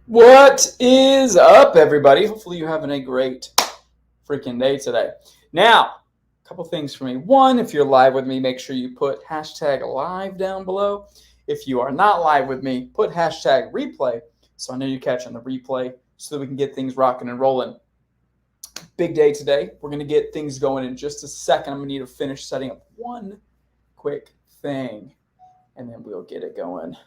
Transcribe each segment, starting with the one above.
What is up, everybody? Hopefully you're having a great freaking day today. Now, a couple things for me. One, if you're live with me, make sure you put hashtag live down below. If you are not live with me, put hashtag replay so I know you're catching the replay so that we can get things rocking and rolling. Big day today. We're going to get things going in just a second. I'm going to need to finish setting up one quick thing, and then we'll get it going.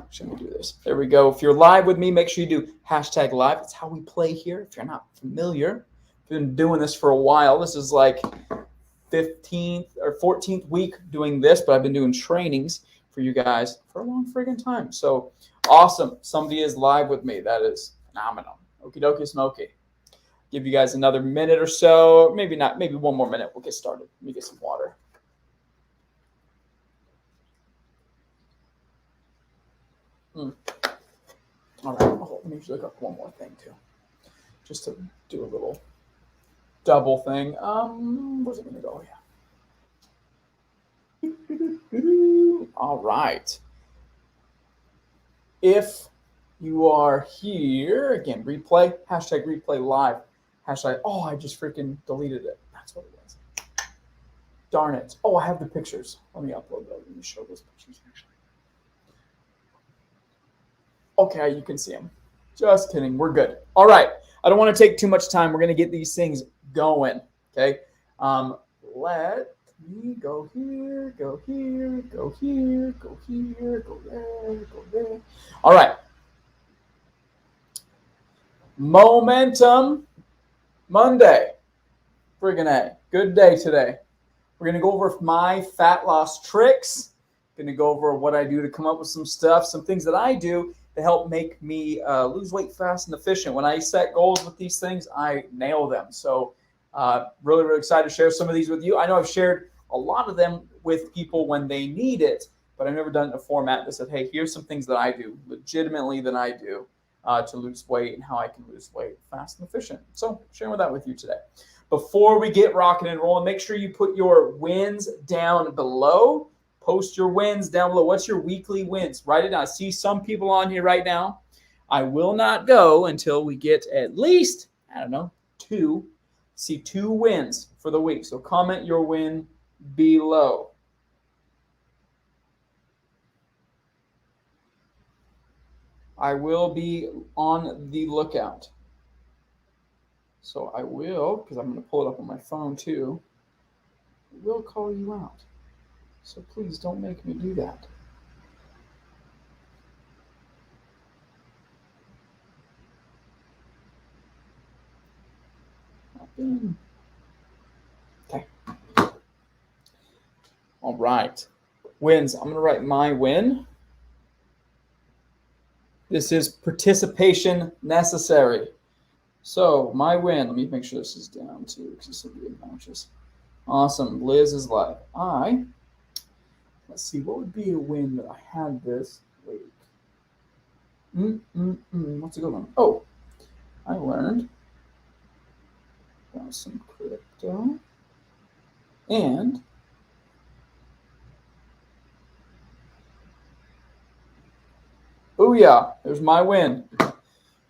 Should we do this? There we go. If you're live with me, make sure you do hashtag live. That's how we play here. If you're not familiar, I've been doing this for a while. This is like 15th or 14th week doing this, but I've been doing trainings for you guys for a long friggin' time. So awesome. Somebody is live with me. That is phenomenal. Okie dokie smoky. Give you guys another minute or so. Maybe not. Maybe one more minute. We'll get started. Let me get some water. All right, let me look up one more thing too, just to do a little double thing. Where's it gonna go? Yeah. All right. If you are here again, replay hashtag replay live hashtag. Oh, I just freaking deleted it. That's what it was. Darn it. Oh, I have the pictures. Let me upload those. Let me show those pictures actually. Okay, you can see them. Just kidding. We're good. All right. I don't want to take too much time. We're going to get these things going. Okay. Let me go here, go here, go here, go here, go there, go there. All right. Momentum Monday. Friggin' A. Good day today. We're going to go over my fat loss tricks. Going to go over what I do to come up with some stuff, some things that I do to help make me lose weight fast and efficient. When I set goals with these things, I nail them. So really, really excited to share some of these with you. I know I've shared a lot of them with people when they need it, but I've never done it in a format that said, hey, here's some things that I do, legitimately that I do to lose weight and how I can lose weight fast and efficient. So sharing that with you today. Before we get rocking and rolling, make sure you put your wins down below. Post your wins down below. What's your weekly wins? Write it down. I see some people on here right now. I will not go until we get at least, I don't know, two. See 2 wins for the week. So comment your win below. I will be on the lookout. So I will, because I'm going to pull it up on my phone too. I will call you out. So please don't make me do that. Okay. All right. Wins. I'm going to write my win. This is participation necessary. So my win. Let me make sure this is down too, because this will be obnoxious. Awesome. Liz is live. Let's see, what would be a win that I had this week? What's a good one? Oh, I learned about some crypto. And booyah, there's my win.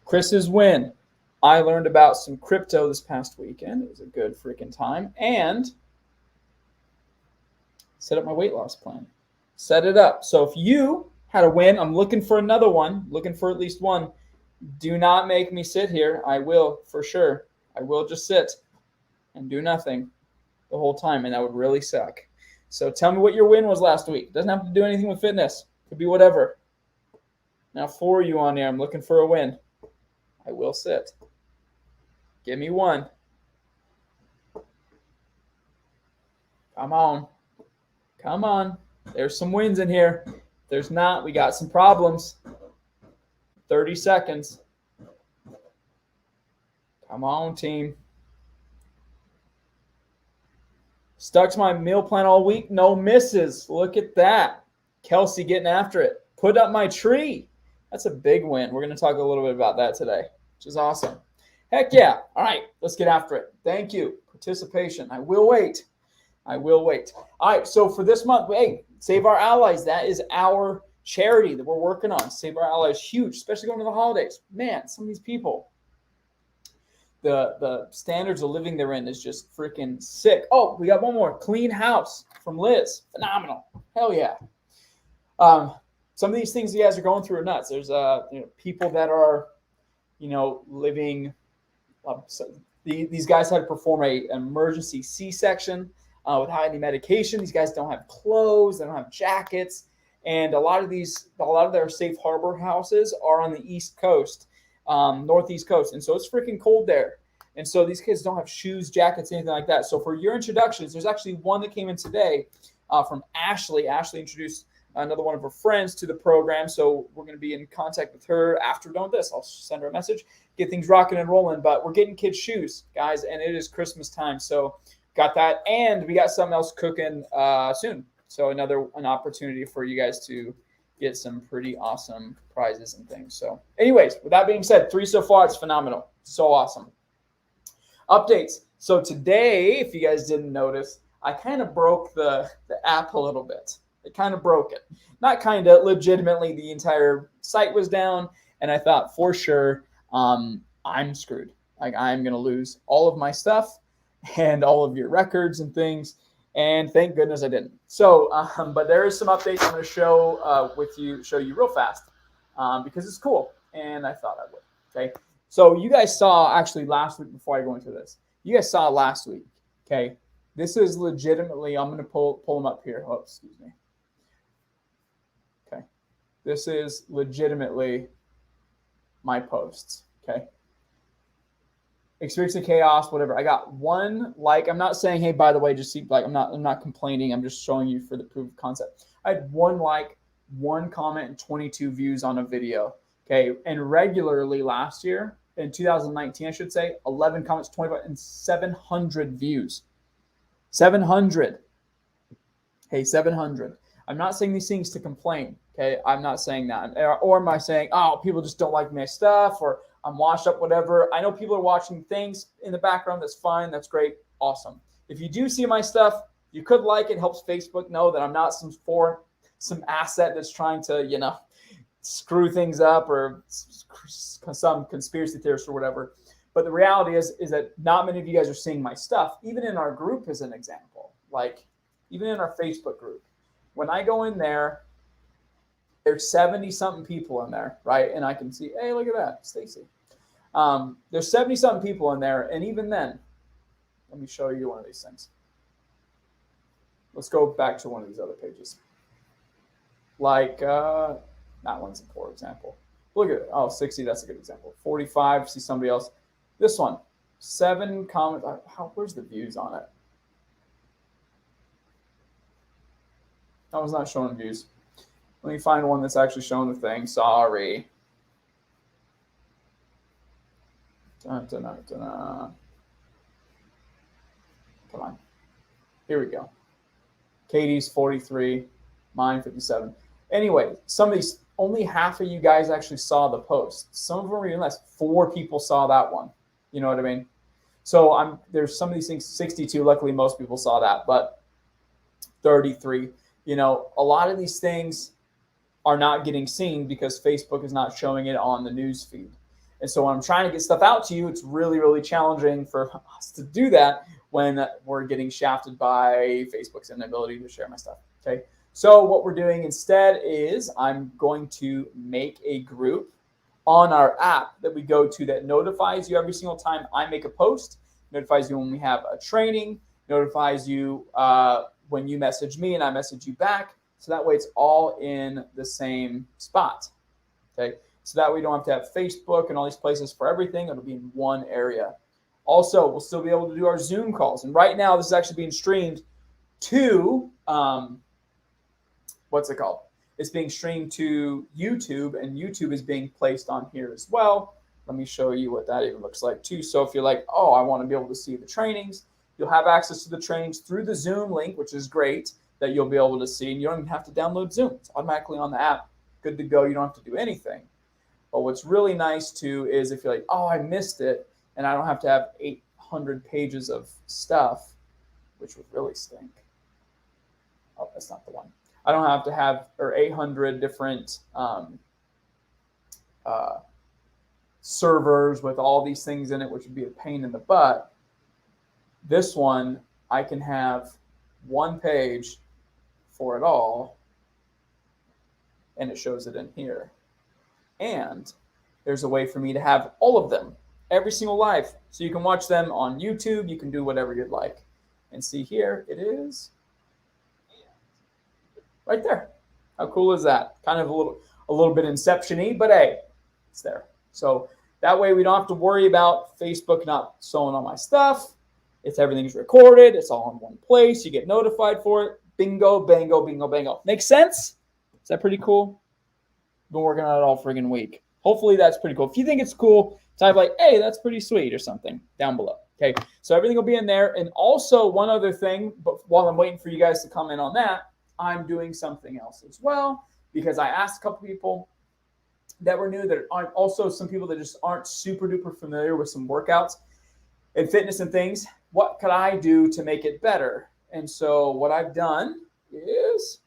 Chris's win. I learned about some crypto this past weekend. It was a good freaking time. And set up my weight loss plan. Set it up. So if you had a win, I'm looking for another one, looking for at least one. Do not make me sit here. I will, for sure. I will just sit and do nothing the whole time, and that would really suck. So tell me what your win was last week. It doesn't have to do anything with fitness. It could be whatever. Now for you on there, I'm looking for a win. I will sit. Give me one. Come on. Come on. There's some wins in here. If there's not, we got some problems. 30 seconds. Come on, team. Stuck to my meal plan all week. No misses. Look at that. Kelsey getting after it. Put up my tree. That's a big win. We're going to talk a little bit about that today, which is awesome. Heck yeah. All right, let's get after it. Thank you. Participation. I will wait. I will wait. All right, so for this month, hey, Save Our Allies. That is our charity that we're working on. Save Our Allies, huge, especially going to the holidays. Man, some of these people, the standards of living they're in is just freaking sick. Oh, we got one more. Clean house from Liz. Phenomenal. Hell yeah. Some of these things you guys are going through are nuts. There's people that are, living. These guys had to perform an emergency C-section without any medication. These guys don't have clothes. They don't have jackets. And a lot of their safe harbor houses are on the East Coast, Northeast Coast. And so it's freaking cold there. And so these kids don't have shoes, jackets, anything like that. So for your introductions, there's actually one that came in today from Ashley. Ashley introduced another one of her friends to the program. So we're going to be in contact with her after doing this. I'll send her a message, get things rocking and rolling. But we're getting kids shoes, guys, and it is Christmas time. So got that. And we got something else cooking soon. So an opportunity for you guys to get some pretty awesome prizes and things. So anyways, with that being said, 3 so far, it's phenomenal. So awesome. Updates. So today, if you guys didn't notice, I kind of broke the app a little bit. It kind of broke it. Not kind of, legitimately, the entire site was down. And I thought for sure, I'm screwed. Like I'm going to lose all of my stuff and all of your records and things. And thank goodness I didn't. So, but there is some updates I'm going to show you real fast because it's cool. And I thought I would. Okay. So you guys saw actually last week, before I go into this, you guys saw last week. Okay. This is legitimately, I'm going to pull them up here. Oh, excuse me. Okay. This is legitimately my posts. Okay. Experiencing chaos, whatever. I got 1 like. I'm not saying, hey, by the way, just see, like, I'm not complaining. I'm just showing you for the proof of concept. I had 1 like, 1 comment, and 22 views on a video. Okay. And regularly last year, in 2019, I should say, 11 comments, 25, and 700 views. 700. Hey, 700. I'm not saying these things to complain. Okay. I'm not saying that. Or am I saying, oh, people just don't like my stuff, or I'm washed up, whatever. I know people are watching things in the background. That's fine. That's great. Awesome. If you do see my stuff, you could like it. Helps Facebook know that I'm not some asset that's trying to, screw things up, or some conspiracy theorist or whatever. But the reality is that not many of you guys are seeing my stuff, even in our group as an example. Like even in our Facebook group. When I go in there, there's 70-something people in there, right? And I can see, hey, look at that, Stacy. There's 70-something people in there, and even then, let me show you one of these things. Let's go back to one of these other pages. Like, that one's a poor example. Look at it. Oh, 60, that's a good example. 45, see somebody else. This one, 7 comments. Where's the views on it? That one's not showing views. Let me find one that's actually showing the thing. Sorry. Come on. Here we go. Katie's 43, mine 57. Anyway, some of these, only half of you guys actually saw the post. Some of them were even less. 4 people saw that one. You know what I mean? So there's some of these things, 62. Luckily, most people saw that, but 33. A lot of these things are not getting seen because Facebook is not showing it on the news feed. And so when I'm trying to get stuff out to you, it's really, really challenging for us to do that when we're getting shafted by Facebook's inability to share my stuff. Okay. So what we're doing instead is I'm going to make a group on our app that we go to that notifies you every single time I make a post, notifies you when we have a training, notifies you when you message me and I message you back. So that way it's all in the same spot. Okay. So that way we don't have to have Facebook and all these places for everything. It'll be in one area. Also, we'll still be able to do our Zoom calls. And right now this is actually being streamed to, what's it called? It's being streamed to YouTube, and YouTube is being placed on here as well. Let me show you what that even looks like too. So if you're like, oh, I want to be able to see the trainings, you'll have access to the trainings through the Zoom link, which is great that you'll be able to see. And you don't even have to download Zoom. It's automatically on the app. Good to go. You don't have to do anything. But what's really nice too is if you're like, oh, I missed it, and I don't have to have 800 pages of stuff, which would really stink. Oh, that's not the one. I don't have to have 800 different servers with all these things in it, which would be a pain in the butt. This one, I can have one page for it all, and it shows it in here. And there's a way for me to have all of them, every single live. So you can watch them on YouTube. You can do whatever you'd like. And see here, it is right there. How cool is that? Kind of a little bit Inception-y, but hey, it's there. So that way we don't have to worry about Facebook not showing all my stuff. Everything's recorded. It's all in one place. You get notified for it. Bingo, bango, bingo, bango. Makes sense? Is that pretty cool? Been working on it all friggin' week. Hopefully that's pretty cool. If you think it's cool, type like, hey, that's pretty sweet or something down below. Okay, so everything will be in there. And also one other thing, but while I'm waiting for you guys to comment on that, I'm doing something else as well, because I asked a couple people that were new, that aren't, also some people that just aren't super duper familiar with some workouts and fitness and things. What could I do to make it better? And so what I've done is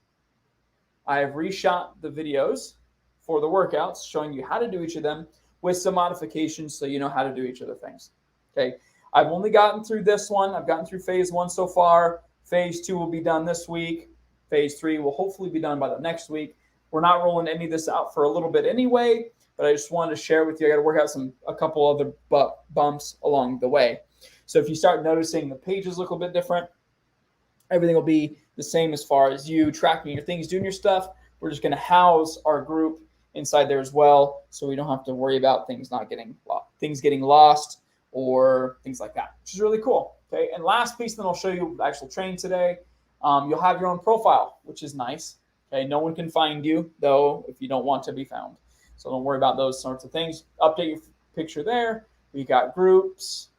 I have reshot the videos for the workouts, showing you how to do each of them with some modifications so you know how to do each of the things. Okay, I've only gotten through this one. I've gotten through phase 1 so far. Phase 2 will be done this week. Phase 3 will hopefully be done by the next week. We're not rolling any of this out for a little bit anyway, but I just wanted to share with you. I got to work out a couple other bumps along the way. So if you start noticing the pages look a bit different, everything will be the same as far as you tracking your things, doing your stuff. We're just going to house our group inside there as well, so we don't have to worry about things getting lost or things like that, which is really cool. Okay, and last piece, then I'll show you the actual train today. You'll have your own profile, which is nice. Okay, no one can find you though if you don't want to be found, so don't worry about those sorts of things. Update your picture there. We got groups,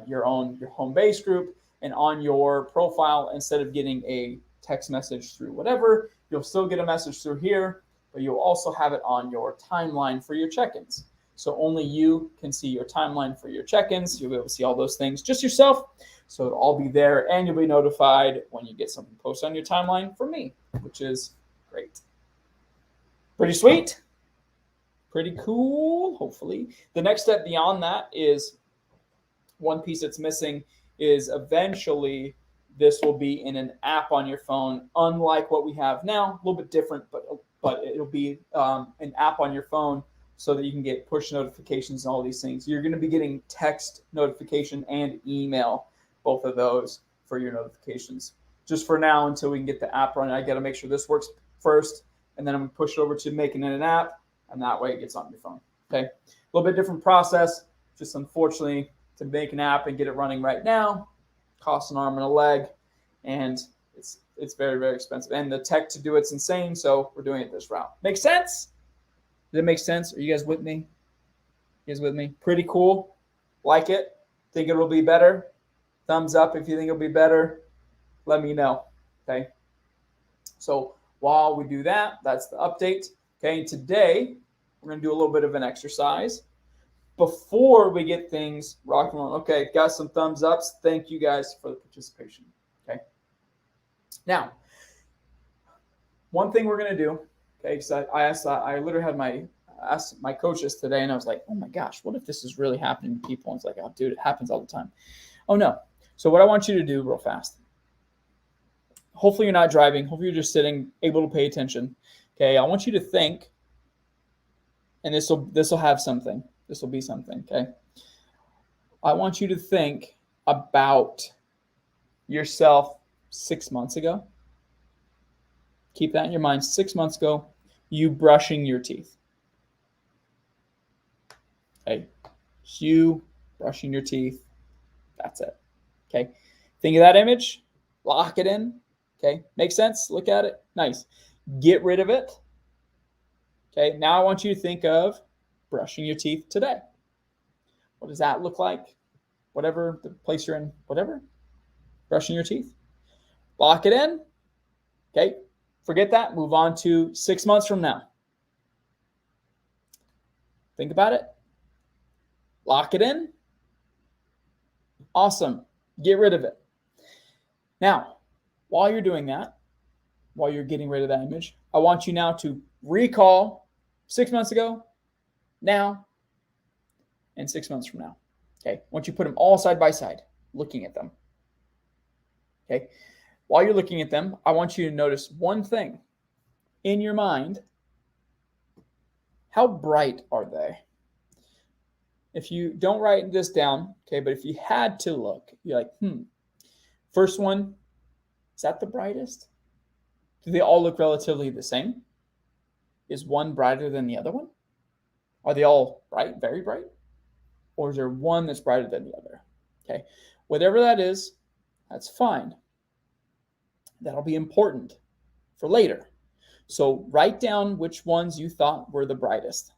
your home base group, and on your profile, instead of getting a text message through whatever, you'll still get a message through here, but you'll also have it on your timeline for your check-ins. So only you can see your timeline for your check-ins. You'll be able to see all those things just yourself. So it'll all be there, and you'll be notified when you get something posted on your timeline from me, which is great. Pretty sweet. Pretty cool, hopefully. The next step beyond that is one piece that's missing is eventually this will be in an app on your phone, unlike what we have now. A little bit different, but it'll be an app on your phone so that you can get push notifications and all these things. You're going to be getting text notification and email, both of those for your notifications. Just for now, until we can get the app running, I got to make sure this works first, and then I'm going to push it over to making it an app, and that way it gets on your phone. Okay, a little bit different process. Just unfortunately, to make an app and get it running right now costs an arm and a leg, and it's very, very expensive. And the tech to do it's insane, so we're doing it this route. Make sense? Does it make sense? Are you guys with me? You guys with me? Pretty cool. Like it? Think it'll be better? Thumbs up if you think it'll be better. Let me know. Okay. So while we do that, that's the update. Okay. And today we're going to do a little bit of an exercise before we get things rocking on. Okay. Got some thumbs ups. Thank you guys for the participation. Okay. Now, one thing we're going to do, okay, because I literally asked my coaches today, and I was like, oh my gosh, what if this is really happening to people? And it's like, oh, dude, it happens all the time. Oh, no. So what I want you to do real fast, hopefully you're not driving. Hopefully you're just sitting, able to pay attention. Okay, I want you to think, and this will have something. This will be something, okay? I want you to think about yourself 6 months ago. Keep that in your mind. 6 months ago, you brushing your teeth. Okay, you brushing your teeth. That's it. Okay, think of that image. Lock it in. Okay, makes sense? Look at it. Nice. Get rid of it. Okay, now I want you to think of brushing your teeth today. What does that look like? Whatever the place you're in, whatever. Brushing your teeth. Lock it in. Okay, forget that. Move on to 6 months from now. Think about it. Lock it in. Awesome. Get rid of it. Now, while you're doing that, while you're getting rid of that image. I want you now to recall 6 months ago, now, and 6 months from now. Okay. Once you put them all side by side, looking at them. Okay. While you're looking at them, I want you to notice one thing in your mind. How bright are they? If you don't write this down, okay, but if you had to look, you're like, first one, is that the brightest? Do they all look relatively the same? Is one brighter than the other one? Are they all bright, very bright? Or is there one that's brighter than the other? Okay, whatever that is, that's fine. That'll be important for later. So write down which ones you thought were the brightest,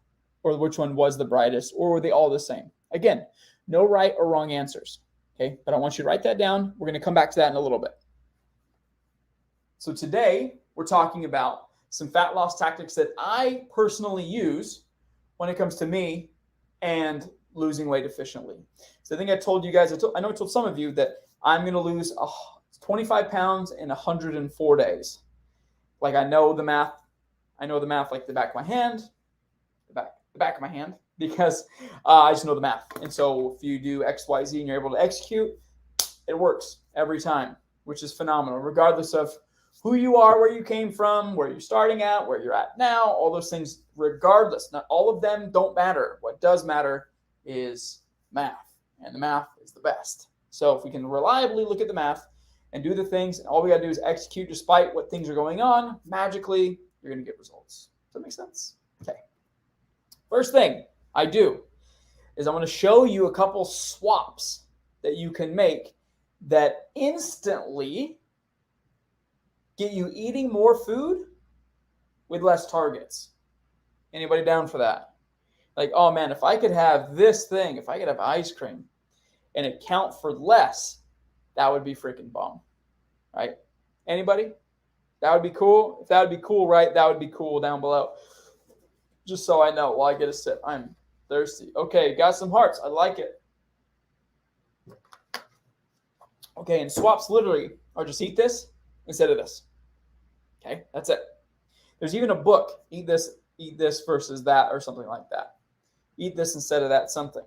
or which one was the brightest, or were they all the same? Again, no right or wrong answers, okay? But I want you to write that down. We're going to come back to that in a little bit. So today, we're talking about some fat loss tactics that I personally use when it comes to me and losing weight efficiently. So I think I told you guys, I know I told some of you that I'm going to lose 25 pounds in 104 days. Like I know the math like the back of my hand, the back of my hand, because I just know the math. And so if you do X, Y, Z and you're able to execute, it works every time, which is phenomenal, regardless of who you are, where you came from, where you're starting at, where you're at now, all those things, regardless. Not all of them don't matter. What does matter is math, and the math is the best. So if we can reliably look at the math and do the things, and all we got to do is execute despite what things are going on, magically, you're going to get results. Does that make sense? Okay. First thing I do is I'm going to show you a couple swaps that you can make that instantly get you eating more food with less targets. Anybody down for that? Like, oh man, if I could have this thing, if I could have ice cream and it count for less, that would be freaking bomb, right? Anybody? That would be cool. If that would be cool, right? That would be cool down below. Just so I know while I get a sip. I'm thirsty. Okay, got some hearts. I like it. Okay, and swaps literally are just eat this instead of this. Okay, that's it. There's even a book, eat this versus that, or something like that. Eat this instead of that something.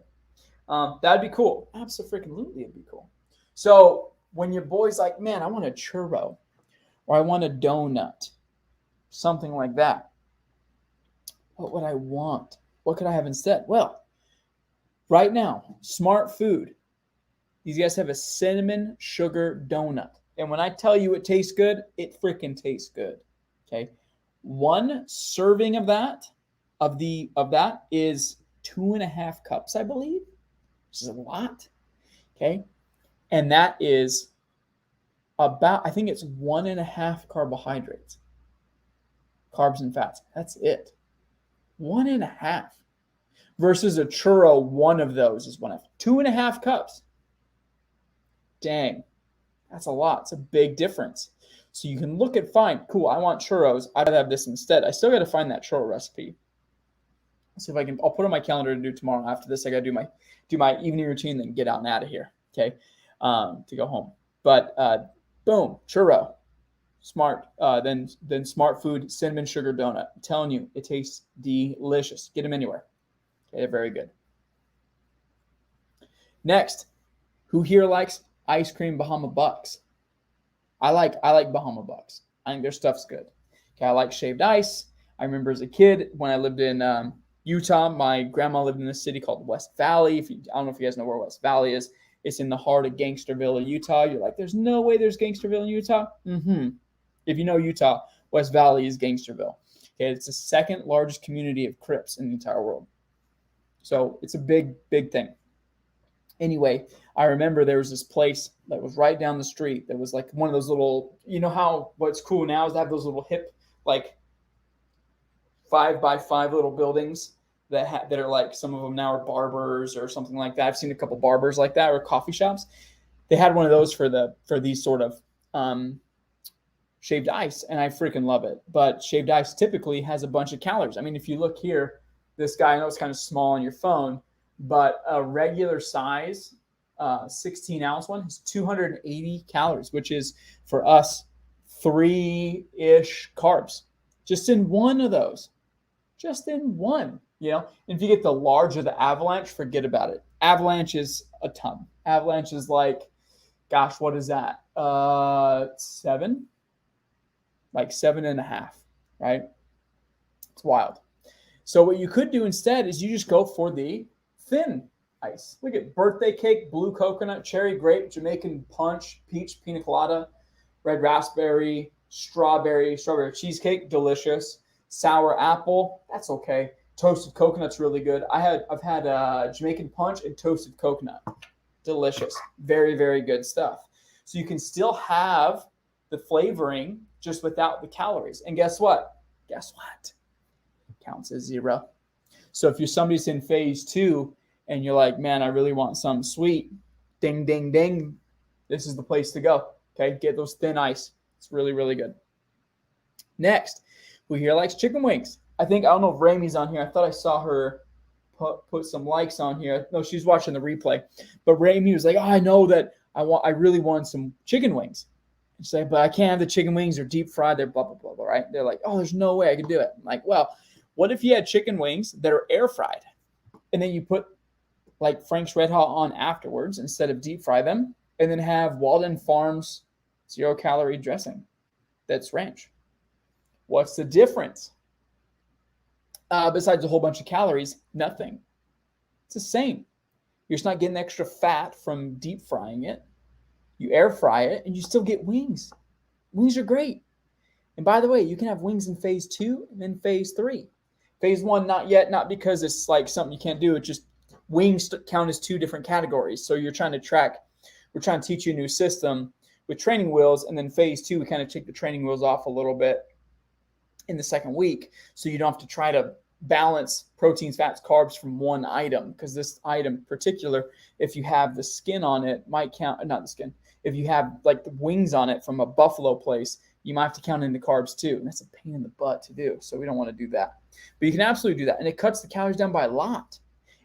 That'd be cool. Absolutely, it'd be cool. So when your boy's like, man, I want a churro, or I want a donut, something like that. What would I want? What could I have instead? Well, right now, Smart Food. These guys have a cinnamon sugar donut. And when I tell you it tastes good, it freaking tastes good. Okay. One serving of that is 2.5 cups, I believe, which is a lot. Okay. And that is about, I think it's 1.5 carbohydrates, carbs and fats. That's it. 1.5 versus a churro. One of those is 1.5. 2.5 cups. Dang. That's a lot. It's a big difference. So you can look at, fine, cool, I want churros. I'd have this instead. I still got to find that churro recipe. Let's see if I can. I'll put it on my calendar to do tomorrow. After this, I got to do my evening routine, then get out and out of here. Okay, to go home. But boom, churro, smart. Then Smart Food cinnamon sugar donut. I'm telling you, it tastes delicious. Get them anywhere. Okay, very good. Next, who here likes ice cream Bahama Bucks? I like Bahama Bucks. I think their stuff's good. Okay, I like shaved ice. I remember as a kid when I lived in Utah, my grandma lived in a city called West Valley. I don't know if you guys know where West Valley is. It's in the heart of Gangsterville, Utah. You're like, there's no way there's Gangsterville in Utah. If you know Utah, West Valley is Gangsterville. Okay, it's the second largest community of Crips in the entire world. So it's a big, big thing. Anyway, I remember there was this place that was right down the street that was like one of those little, you know how what's cool now is to have those little hip, like 5x5 little buildings that are like, some of them now are barbers or something like that. I've seen a couple barbers like that, or coffee shops. They had one of those for these sort of shaved ice, and I freaking love it. But shaved ice typically has a bunch of calories. I mean, if you look here, this guy, I know it's kind of small on your phone, but a regular size 16-ounce one has 280 calories, which is for us 3-ish carbs, just in one of those, just in one, And if you get the large of the avalanche, forget about it. Avalanche is a ton. Avalanche is like, gosh, what is that? 7, like 7.5, right? It's wild. So what you could do instead is you just go for the thin ice. Look at birthday cake, blue coconut, cherry grape, Jamaican punch, peach pina colada, red raspberry, strawberry cheesecake, delicious. Sour apple, that's okay. Toasted coconut's really good. I've had Jamaican punch and toasted coconut, delicious. Very, very good stuff. So you can still have the flavoring just without the calories. And guess what? Counts as 0. So if you're somebody's in phase 2 and you're like, man, I really want something sweet, ding, ding, ding, this is the place to go. Okay, get those thin ice. It's really, really good. Next, who here likes chicken wings? I don't know if Ramey's on here. I thought I saw her put some likes on here. No, she's watching the replay. But Ramey was like, oh, I know that I really want some chicken wings. She's like, but I can't have the chicken wings. They're deep fried. They're blah, blah, blah, blah, right? They're like, oh, there's no way I can do it. I'm like, well, what if you had chicken wings that are air fried? And then you put like Frank's Red Hot on afterwards instead of deep fry them, and then have Walden Farms 0-calorie dressing that's ranch. What's the difference? Besides a whole bunch of calories, nothing. It's the same. You're just not getting extra fat from deep frying it. You air fry it, and you still get wings. Wings are great. And by the way, you can have wings in phase 2 and then phase 3. Phase 1, not yet, not because it's like something you can't do. It's just wings count as 2 different categories. So we're trying to teach you a new system with training wheels. And then phase 2, we kind of take the training wheels off a little bit in the second week. So you don't have to try to balance proteins, fats, carbs from one item. Because this item in particular, if you have the skin on it, might count, not the skin. If you have like the wings on it from a buffalo place, you might have to count in the carbs too. And that's a pain in the butt to do. So we don't want to do that. But you can absolutely do that. And it cuts the calories down by a lot.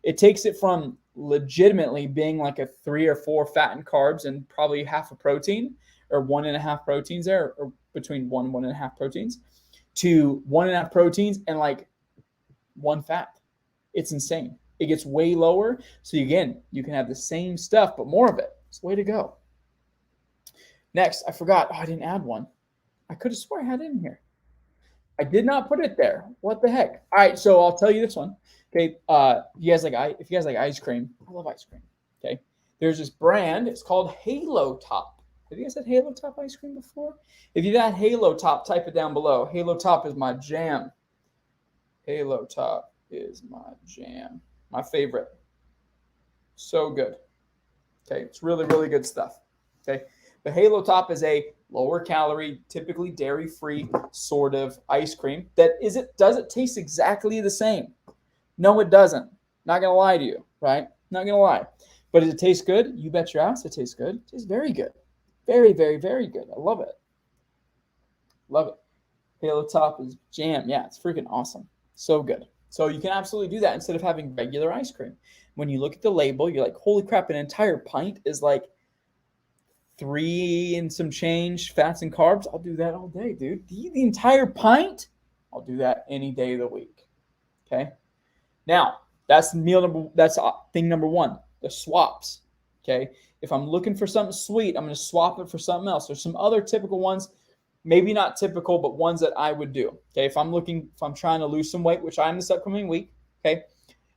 It takes it from legitimately being like a 3 or 4 fat and carbs and probably half a protein or 1.5 proteins there, or between 1.5 proteins, to 1.5 proteins and like 1 fat. It's insane. It gets way lower. So again, you can have the same stuff, but more of it. It's the way to go. Next, I forgot. Oh, I didn't add one. I could have swore I had it in here. I did not put it there. What the heck? All right, so I'll tell you this one. Okay, if you guys like ice cream, I love ice cream. Okay, there's this brand. It's called Halo Top. Have you guys had Halo Top ice cream before? If you've had Halo Top, type it down below. Halo Top is my jam. Halo Top is my jam. My favorite. So good. Okay, it's really, really good stuff. Okay, the Halo Top is a lower calorie, typically dairy-free sort of ice cream that does it taste exactly the same? No, it doesn't. Not going to lie to you, right? Not going to lie. But does it taste good? You bet your ass it tastes good. It tastes very good. Very, very, very good. I love it. Love it. Halo Top is jam. Yeah, it's freaking awesome. So good. So you can absolutely do that instead of having regular ice cream. When you look at the label, you're like, holy crap, an entire pint is like 3 and some change fats and carbs. I'll do that all day, dude. The entire pint? I'll do that any day of the week. Okay. Now, that's thing number 1, the swaps. Okay. If I'm looking for something sweet, I'm going to swap it for something else. There's some other typical ones, maybe not typical, but ones that I would do. Okay. If I'm trying to lose some weight, which I am this upcoming week. Okay.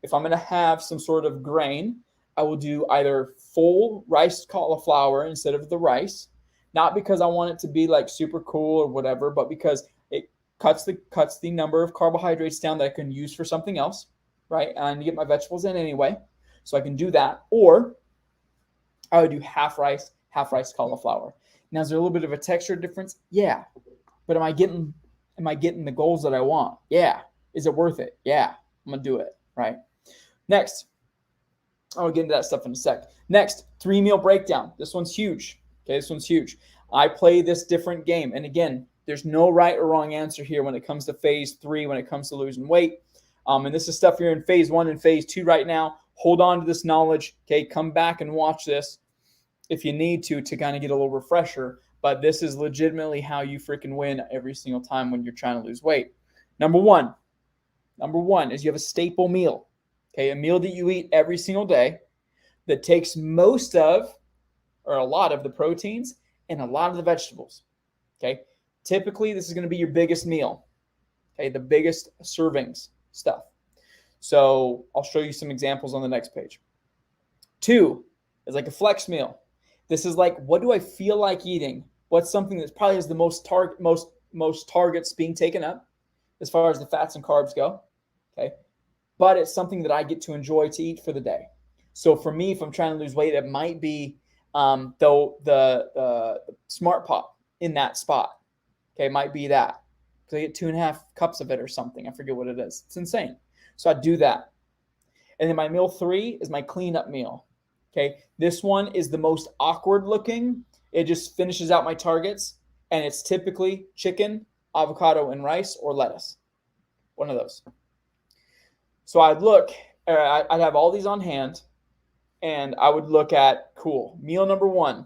If I'm going to have some sort of grain, I will do either full rice cauliflower instead of the rice, not because I want it to be like super cool or whatever, but because it cuts the number of carbohydrates down that I can use for something else, right? And I need to get my vegetables in anyway, so I can do that. Or I would do half rice cauliflower. Now, is there a little bit of a texture difference? Yeah. But am I getting the goals that I want? Yeah. Is it worth it? Yeah. I'm going to do it, right? Next. I'll get into that stuff in a sec. Next, 3-meal breakdown. This one's huge. Okay, this one's huge. I play this different game. And again, there's no right or wrong answer here when it comes to phase 3, when it comes to losing weight. And this is stuff you're in phase 1 and phase 2 right now. Hold on to this knowledge. Okay, come back and watch this if you need to kind of get a little refresher. but this is legitimately how you freaking win every single time when you're trying to lose weight. Number one is you have a staple meal, okay? A meal that you eat every single day that takes most of or a lot of the proteins and a lot of the vegetables, okay? Typically, this is going to be your biggest meal, okay? The biggest servings stuff. So I'll show you some examples on the next page. 2 is like a flex meal. This is like, what do I feel like eating? What's something that probably has the most targets being taken up as far as the fats and carbs go, okay? But it's something that I get to enjoy to eat for the day. So for me, if I'm trying to lose weight, it might be the Smart Pop in that spot. Okay, it might be that. Because I get 2.5 cups of it or something. I forget what it is. It's insane. So I do that. And then my meal 3 is my cleanup meal. Okay, this one is the most awkward looking. It just finishes out my targets. And it's typically chicken, avocado, and rice or lettuce. One of those. So I'd have all these on hand. And I would look at, cool, meal number 1,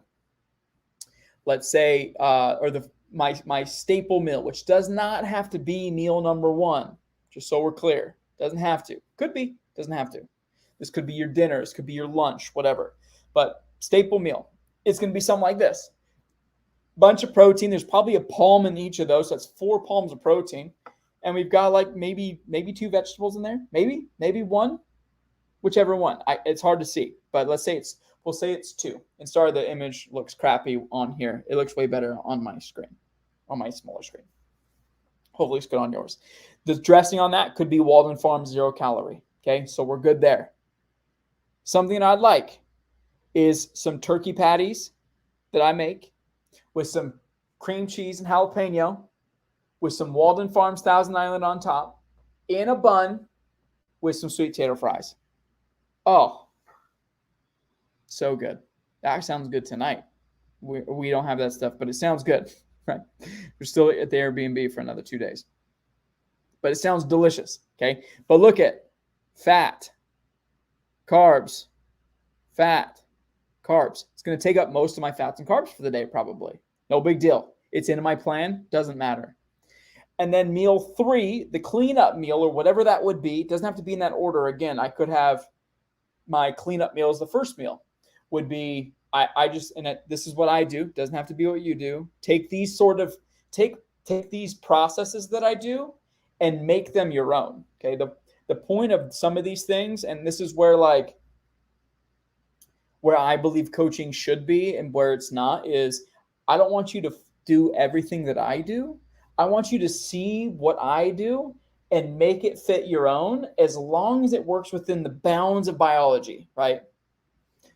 let's say, my staple meal, which does not have to be meal number 1, just so we're clear. Doesn't have to. Could be, doesn't have to. This could be your dinner, this could be your lunch, whatever. But staple meal, it's going to be something like this. Bunch of protein. There's probably a palm in each of those. So that's 4 palms of protein. And we've got like maybe 2 vegetables in there. Maybe 1. Whichever one. It's hard to see, but we'll say it's 2. And sorry, the image looks crappy on here. It looks way better on my screen, on my smaller screen. Hopefully it's good on yours. The dressing on that could be Walden Farms 0 calorie. Okay, so we're good there. Something I'd like is some turkey patties that I make with some cream cheese and jalapeno, with some Walden Farms Thousand Island on top, in a bun with some sweet potato fries. Oh, so good. That sounds good tonight. We don't have that stuff, but it sounds good, right? We're still at the Airbnb for another 2 days. But it sounds delicious, okay? But look at fat, carbs, fat, carbs. It's going to take up most of my fats and carbs for the day probably. No big deal. It's in my plan. Doesn't matter. And then meal 3, the cleanup meal or whatever that would be, doesn't have to be in that order. Again, I could have my cleanup meal as the first meal. Would be, this is what I do. Doesn't have to be what you do. Take these take these processes that I do and make them your own. Okay. The point of some of these things, and this is where I believe coaching should be and where it's not, is I don't want you to do everything that I do. I want you to see what I do and make it fit your own, as long as it works within the bounds of biology, right?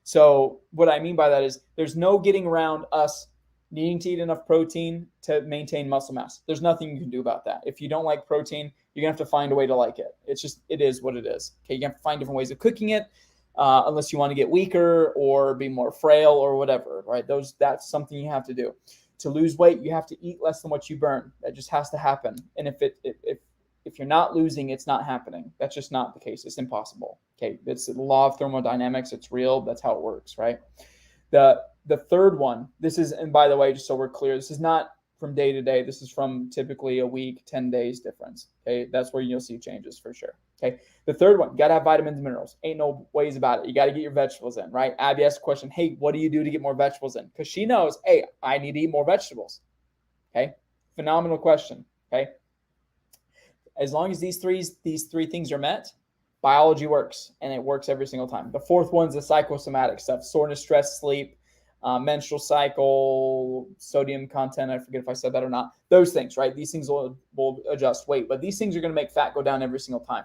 So what I mean by that is there's no getting around us needing to eat enough protein to maintain muscle mass. There's nothing you can do about that. If you don't like protein, you're going to have to find a way to like it. It is what it is. Okay, you have to find different ways of cooking it, unless you want to get weaker or be more frail or whatever, right? That's something you have to do. To lose weight, you have to eat less than what you burn. That just has to happen. And if you're not losing, it's not happening. That's just not the case. It's impossible. Okay, it's the law of thermodynamics. It's real. That's how it works, right? The third one, this is, and by the way, just so we're clear, this is not from day to day. This is from typically a week, 10 days difference. Okay, that's where you'll see changes for sure. Okay, the third one, you got to have vitamins and minerals. Ain't no ways about it. You got to get your vegetables in, right? Abby asked the question, hey, what do you do to get more vegetables in? Because she knows, hey, I need to eat more vegetables. Okay, phenomenal question. Okay, as long as these three things are met, biology works, and it works every single time. The fourth one's the psychosomatic stuff: soreness, stress, sleep, menstrual cycle, sodium content. I forget if I said that or not. Those things, right? These things will adjust weight, but these things are going to make fat go down every single time.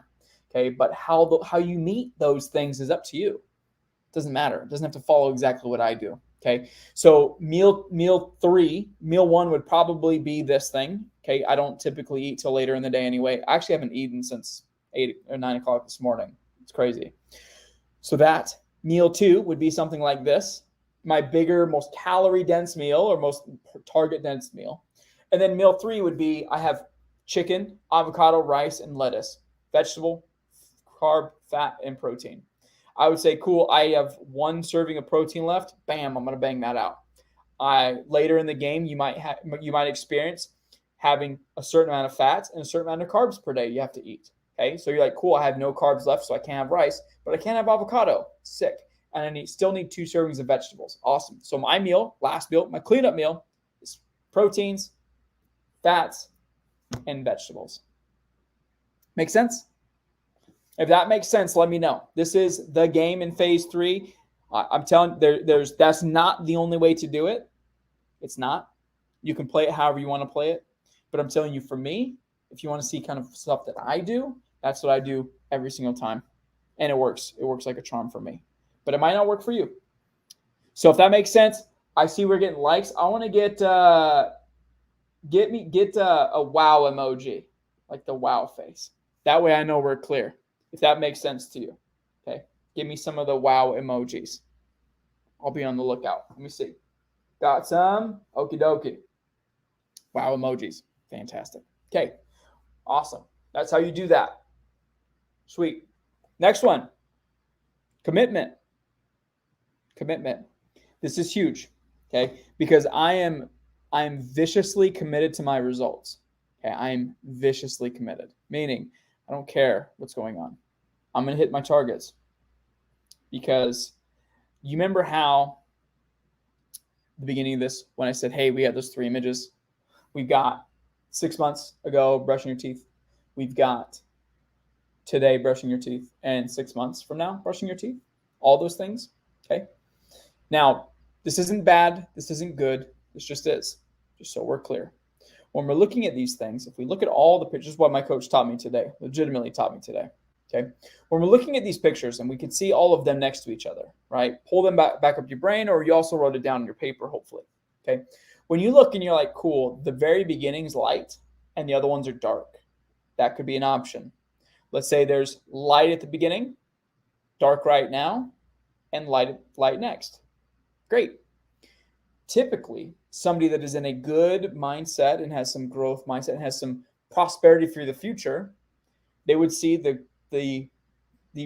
Okay, but how you meet those things is up to you. It doesn't matter. It doesn't have to follow exactly what I do. Okay, so meal 1 would probably be this thing. Okay, I don't typically eat till later in the day anyway. I actually haven't eaten since 8 or 9 o'clock this morning. It's crazy. So that meal 2 would be something like this: my bigger, most calorie dense meal or most target dense meal. And then meal 3 would be, I have chicken, avocado, rice, and lettuce, vegetable, carb, fat, and protein. I would say, cool, I have 1 serving of protein left. Bam, I'm going to bang that out. Later in the game, you might experience having a certain amount of fats and a certain amount of carbs per day you have to eat. Okay, so you're like, cool, I have no carbs left, so I can't have rice, but I can't have avocado. Sick. And I still need 2 servings of vegetables. Awesome. So my meal, last meal, my cleanup meal is proteins, fats, and vegetables. Make sense? If that makes sense, let me know. This is the game in phase 3. I'm telling you, that's not the only way to do it. It's not. You can play it however you want to play it. But I'm telling you, for me, if you want to see kind of stuff that I do, that's what I do every single time. And it works. It works like a charm for me. But it might not work for you. So if that makes sense, I see we're getting likes. I want to get a wow emoji, like the wow face. That way I know we're clear, if that makes sense to you. Okay, give me some of the wow emojis. I'll be on the lookout. Let me see. Got some? Okie dokie. Wow emojis. Fantastic. Okay, awesome. That's how you do that. Sweet. Next one. Commitment. Commitment. This is huge, okay? Because I am viciously committed to my results. Okay, I am viciously committed, meaning I don't care what's going on. I'm going to hit my targets. Because you remember how the beginning of this, when I said, hey, we had those 3 images. We've got 6 months ago brushing your teeth. We've got today brushing your teeth, and 6 months from now brushing your teeth. All those things. Okay. Now, this isn't bad. This isn't good. This just is. Just so we're clear. When we're looking at these things, if we look at all the pictures, what my coach taught me today, legitimately taught me today. Okay. When we're looking at these pictures and we can see all of them next to each other, right? Pull them back up your brain, or you also wrote it down on your paper, hopefully. Okay. When you look and you're like, cool, the very beginning's light and the other ones are dark. That could be an option. Let's say there's light at the beginning, dark right now, and light next. Great. Typically, somebody that is in a good mindset and has some growth mindset and has some prosperity for the future, they would see the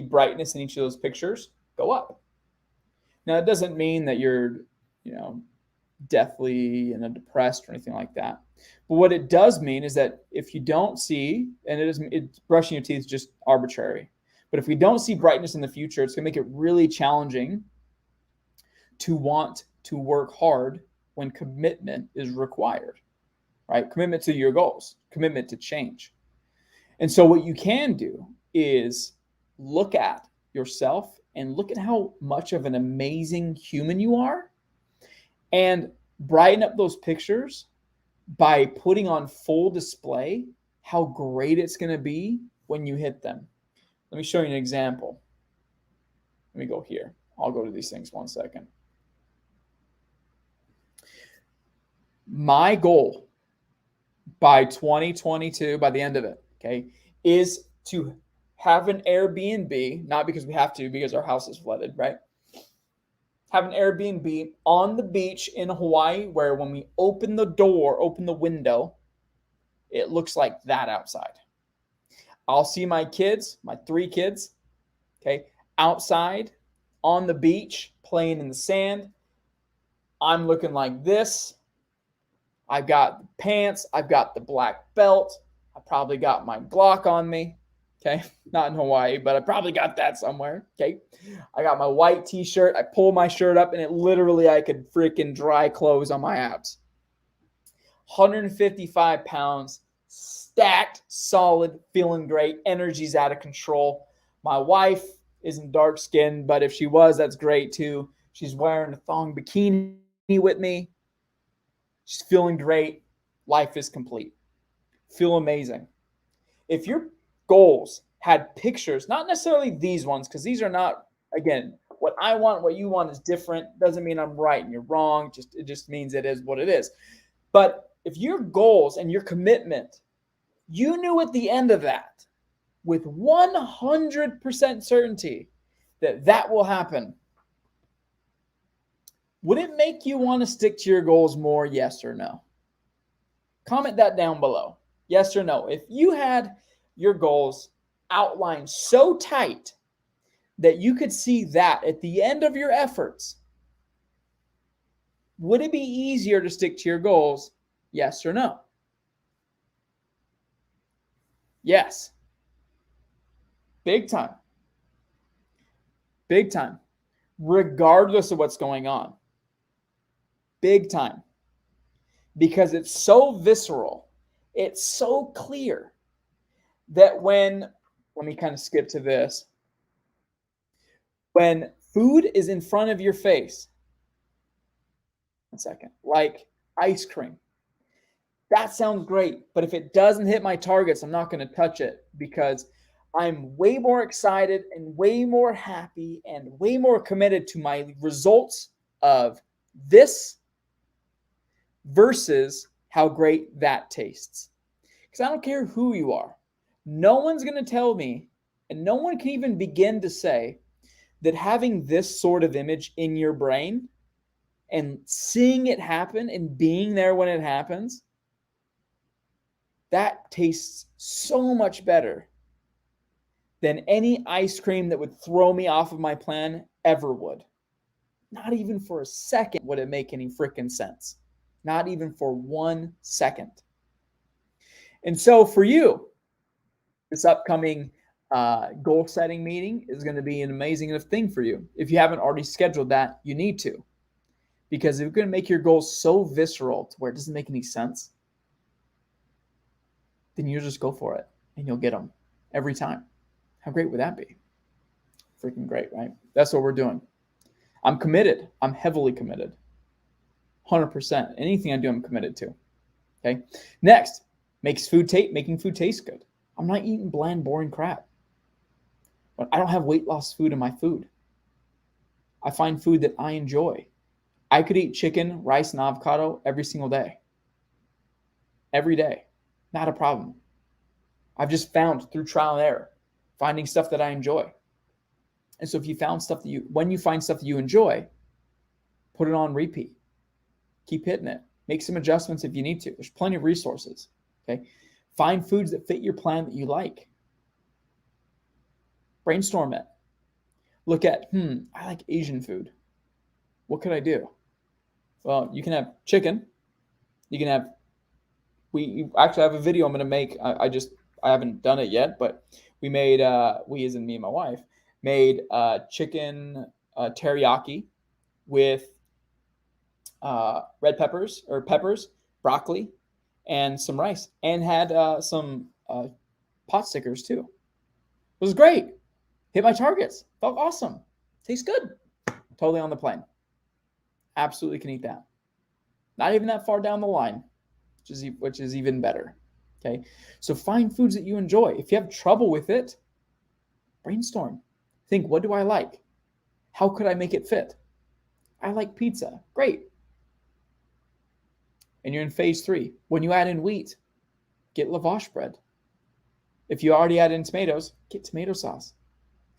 brightness in each of those pictures go up. Now, it doesn't mean that you're, deathly and depressed or anything like that. But what it does mean is that if you don't see, and it's brushing your teeth is just arbitrary. But if we don't see brightness in the future, it's going to make it really challenging to want to work hard when commitment is required, right? Commitment to your goals, commitment to change. And so what you can do is look at yourself and look at how much of an amazing human you are and brighten up those pictures by putting on full display how great it's going to be when you hit them. Let me show you an example. Let me go here. I'll go to these things 1 second. My goal by 2022, by the end of it, okay, is to have an Airbnb, not because we have to, because our house is flooded, right? Have an Airbnb on the beach in Hawaii where when we open the window, it looks like that outside. I'll see my kids, my 3 kids, okay, outside on the beach playing in the sand. I'm looking like this. I've got the pants. I've got the black belt. I probably got my Glock on me. Okay, not in Hawaii, but I probably got that somewhere. Okay, I got my white t-shirt. I pull my shirt up and it literally, I could freaking dry clothes on my abs. 155 pounds, stacked, solid, feeling great. Energy's out of control. My wife isn't dark skinned, but if she was, that's great too. She's wearing a thong bikini with me. She's feeling great. Life is complete. Feel amazing. If your goals had pictures, not necessarily these ones, because these are not, again, what I want, what you want is different. Doesn't mean I'm right and you're wrong. It just means it is what it is. But if your goals and your commitment, you knew at the end of that with 100% certainty that will happen, would it make you want to stick to your goals more? Yes or no? Comment that down below. Yes or no? If you had your goals outlined so tight that you could see that at the end of your efforts, Would it be easier to stick to your goals? Yes or no? Yes. Big time. Big time. Regardless of what's going on. Big time. Because it's so visceral. It's so clear that let me kind of skip to this. When food is in front of your face, 1 second, like ice cream, that sounds great. But if it doesn't hit my targets, I'm not going to touch it because I'm way more excited and way more happy and way more committed to my results of this versus how great that tastes. Because I don't care who you are. No one's going to tell me, and no one can even begin to say that having this sort of image in your brain and seeing it happen and being there when it happens, that tastes so much better than any ice cream that would throw me off of my plan ever would. Not even for a second would it make any freaking sense. Not even for 1 second. And so for you, this upcoming goal setting meeting is going to be an amazing thing for you. If you haven't already scheduled that, you need to. Because if you're going to make your goals so visceral to where it doesn't make any sense, then you just go for it and you'll get them every time. How great would that be? Freaking great, right? That's what we're doing. I'm committed. I'm heavily committed. 100%. Anything I do, I'm committed to. Okay. Next, making food taste good. I'm not eating bland, boring crap. But I don't have weight loss food in my food. I find food that I enjoy. I could eat chicken, rice, and avocado every single day. Every day. Not a problem. I've just found through trial and error, finding stuff that I enjoy. And so if you found stuff when you find stuff that you enjoy, put it on repeat. Keep hitting it. Make some adjustments if you need to. There's plenty of resources. Okay. Find foods that fit your plan that you like. Brainstorm it. Look at, I like Asian food. What could I do? Well, you can have chicken. You can have, we actually have a video I'm going to make. I haven't done it yet, but we made, we as in me and my wife, made chicken teriyaki with red peppers, broccoli, and some rice, and had some pot stickers too. It was great. Hit my targets. Felt awesome. Tastes good. Totally on the plane. Absolutely can eat that. Not even that far down the line, which is even better. Okay. So find foods that you enjoy. If you have trouble with it, brainstorm. Think, what do I like? How could I make it fit? I like pizza. Great. And you're in phase 3. When you add in wheat, get lavash bread. If you already add in tomatoes, get tomato sauce.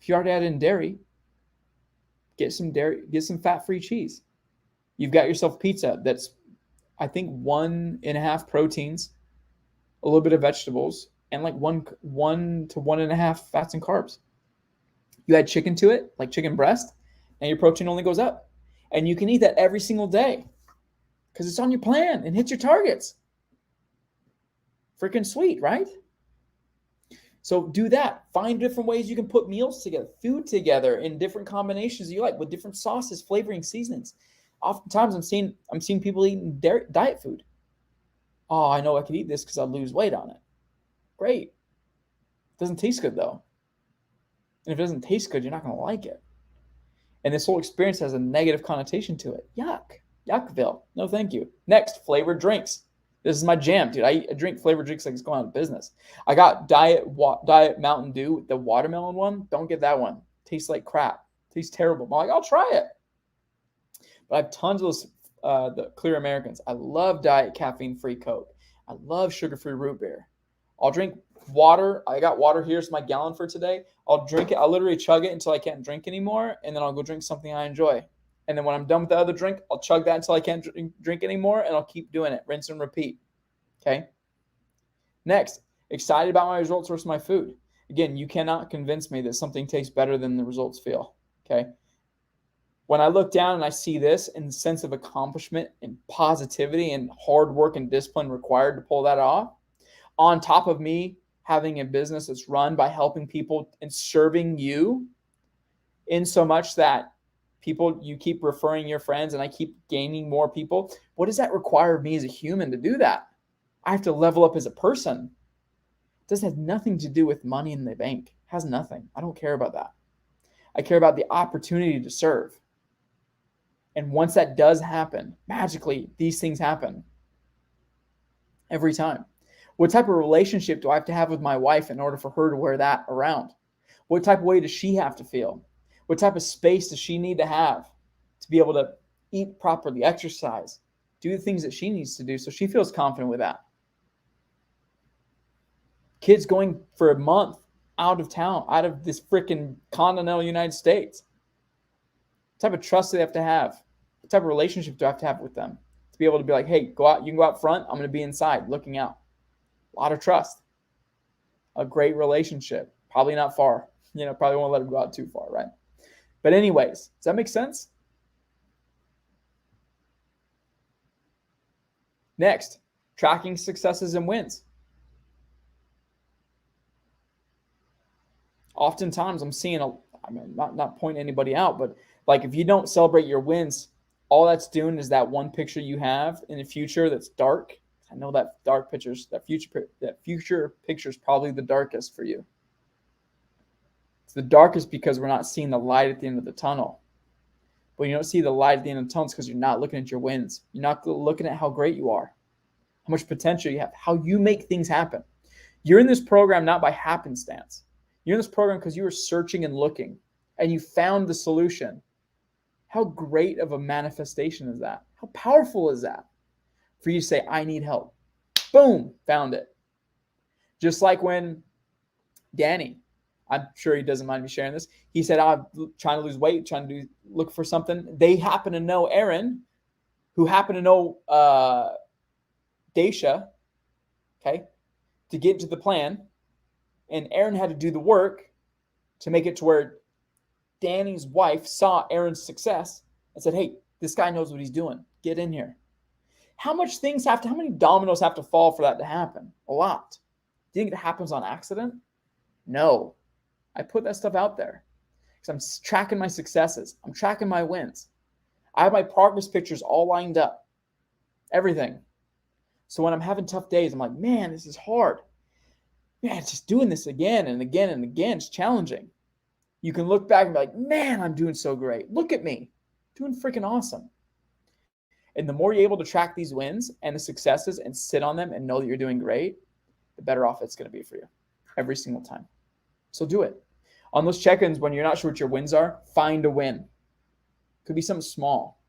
If you already add in dairy, get some fat-free cheese. You've got yourself pizza that's, I think, 1.5 proteins, a little bit of vegetables, and like 1 to 1.5 fats and carbs. You add chicken to it, like chicken breast, and your protein only goes up. And you can eat that every single day because it's on your plan and hits your targets. Freaking sweet, right? So do that. Find different ways you can put meals together, food together in different combinations you like with different sauces, flavoring, seasonings. Oftentimes I'm seeing people eating diet food. Oh, I know I could eat this because I'll lose weight on it. Great. Doesn't taste good though. And if it doesn't taste good, you're not going to like it. And this whole experience has a negative connotation to it. Yuck. Yuckville. No, thank you. Next, flavored drinks. This is my jam, dude. I drink flavored drinks like it's going out of business. I got Diet Mountain Dew, the watermelon one. Don't get that one. Tastes like crap. Tastes terrible. I'm like, I'll try it. But I have tons of those, the Clear Americans. I love Diet caffeine-free Coke. I love sugar-free root beer. I'll drink water. I got water here. It's my gallon for today. I'll drink it. I'll literally chug it until I can't drink anymore, and then I'll go drink something I enjoy. And then when I'm done with the other drink, I'll chug that until I can't drink anymore, and I'll keep doing it. Rinse and repeat. Okay? Next, excited about my results versus my food. Again, you cannot convince me that something tastes better than the results feel. Okay? When I look down and I see this and the sense of accomplishment and positivity and hard work and discipline required to pull that off, on top of me having a business that's run by helping people and serving you in so much that you keep referring your friends and I keep gaining more people, what does that require of me as a human to do that? I have to level up as a person. It doesn't have nothing to do with money in the bank. It has nothing. I don't care about that. I care about the opportunity to serve. And once that does happen, magically, these things happen every time. What type of relationship do I have to have with my wife in order for her to wear that around? What type of way does she have to feel? What type of space does she need to have to be able to eat properly, exercise, do the things that she needs to do so she feels confident with that? Kids going for a month out of town, out of this freaking continental United States. What type of trust do they have to have? What type of relationship do I have to have with them to be able to be like, hey, go out, you can go out front, I'm going to be inside looking out. A lot of trust. A great relationship. Probably not far. Probably won't let them go out too far, right? But anyways, does that make sense? Next, tracking successes and wins. Oftentimes I'm seeing not pointing anybody out, but like if you don't celebrate your wins, all that's doing is that one picture you have in the future that's dark. I know that future picture is probably the darkest for you. It's the darkest because we're not seeing the light at the end of the tunnel. When you don't see the light at the end of the tunnel, it's because you're not looking at your wins. You're not looking at how great you are, how much potential you have, how you make things happen. You're in this program not by happenstance. You're in this program because you were searching and looking, and you found the solution. How great of a manifestation is that? How powerful is that? For you to say, I need help. Boom, found it. Just like when Danny, I'm sure he doesn't mind me sharing this, he said, I'm trying to lose weight, trying to look for something. They happen to know Aaron, who happened to know Daisha, okay, to get into the plan. And Aaron had to do the work to make it to where Danny's wife saw Aaron's success and said, hey, this guy knows what he's doing. Get in here. How many dominoes have to fall for that to happen? A lot. Do you think it happens on accident? No. I put that stuff out there because I'm tracking my successes. I'm tracking my wins. I have my progress pictures all lined up. Everything. So when I'm having tough days, I'm like, man, this is hard. Man, it's just doing this again and again and again. It's challenging. You can look back and be like, man, I'm doing so great. Look at me. Doing freaking awesome. And the more you're able to track these wins and the successes and sit on them and know that you're doing great, the better off it's going to be for you every single time. So do it. On those check-ins, when you're not sure what your wins are, find a win. Could be something small,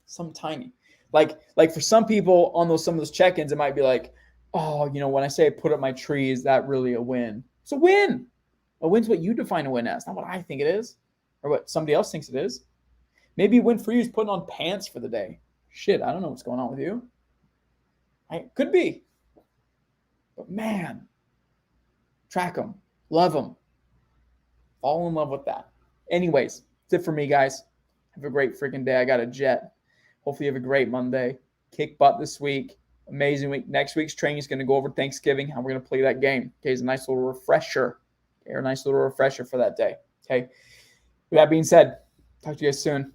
something tiny. Like for some people on some of those check-ins, it might be like, oh, when I say I put up my tree, is that really a win? It's a win. A win's what you define a win as, not what I think it is or what somebody else thinks it is. Maybe a win for you is putting on pants for the day. Shit, I don't know what's going on with you. Could be. But man, track them. Love them. Fall in love with that. Anyways, that's it for me, guys. Have a great freaking day. I got a jet. Hopefully you have a great Monday. Kick butt this week. Amazing week. Next week's training is going to go over Thanksgiving, how we're going to play that game. Okay, it's a nice little refresher. Okay, a nice little refresher for that day. Okay. With that being said, talk to you guys soon.